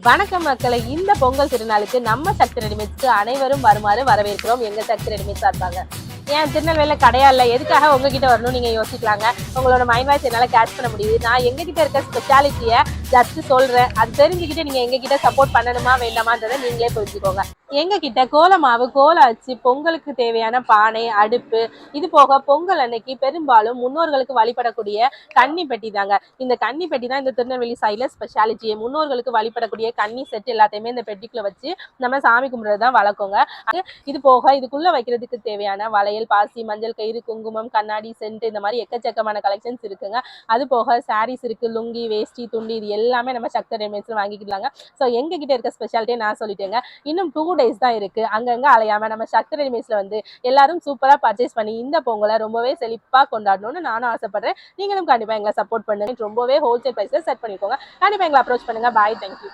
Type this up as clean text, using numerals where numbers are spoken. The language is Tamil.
வணக்கம் மக்களை, இந்த பொங்கல் திருநாளுக்கு நம்ம சக்தி ரெடிமேட்ஸ்க்கு அனைவரும் வருமாறு வரவேற்கிறோம். எங்க சக்தி ரெடிமேட்ஸா இருப்பாங்க. ஏன் திருநெல்வேலியில் கடையா இல்லை, எதுக்காக உங்ககிட்ட வரணும் நீங்க யோசிக்கலாங்க. உங்களோட மைண்ட் வாய்ஸ் என்னால கேட்ச் பண்ண முடியுது. நான் எங்ககிட்ட இருக்க ஸ்பெஷாலிட்டியை ஜஸ்ட் சொல்றேன். அது தெரிஞ்சுக்கிட்டு நீங்க எங்ககிட்ட சப்போர்ட் பண்ணணுமா வேண்டாமான்றதை நீங்களே புரிஞ்சுக்கோங்க. எங்ககிட்ட கோல மாவு, கோல அச்சு, பொங்கலுக்கு தேவையான பானை, அடுப்பு, இது போக பொங்கல் அன்னைக்கு பெரும்பாலும் முன்னோர்களுக்கு வழிபடக்கூடிய கன்னி பெட்டி தாங்க. இந்த கன்னி பெட்டி தான் இந்த திருநெல்வேலி சைடில் ஸ்பெஷாலிட்டியே. முன்னோர்களுக்கு வழிபடக்கூடிய கன்னி செட் எல்லாத்தையுமே இந்த பெட்டிக்குள்ள வச்சு நம்ம சாமி கும்பிட்றது தான் வழக்கங்க. இது போக இதுக்குள்ள வைக்கிறதுக்கு தேவையான வளையல், பாசி, மஞ்சள் கயிறு, குங்குமம், கண்ணாடி, சென்ட், இந்த மாதிரி எக்கச்சக்கமான கலெக்ஷன்ஸ் இருக்குங்க. அது போக சாரீஸ் இருக்கு, லுங்கி, வேஷ்டி, துண்டி, இது எல்லாமே நம்ம சக்தி ரெடிமேட்ஸ்ல வாங்கிக்கலாங்க. ஸோ எங்ககிட்ட இருக்க ஸ்பெஷாலிட்டியை நான் சொல்லிட்டேங்க. இன்னும் 2 days தான் இருக்கு. அங்கங்க அலையாம நம்ம சக்தி ரெடிமேட்ஸ்ல வந்து எல்லாரும் சூப்பரா பர்ச்சேஸ் பண்ணி இந்த பொங்கலை ரொம்பவே செழிப்பா கொண்டாடணும்னு நானும் ஆசைப்படுறேன். நீங்களும் கண்டிப்பா எங்களை சப்போர்ட் பண்ணுங்க. ரொம்பவே ஹோல்சேல் பிரைஸ்ல செட் பண்ணிக்கோங்க. கண்டிப்பா எங்களை அப்ரோச் பண்ணுங்க. பாய், தேங்க்யூ.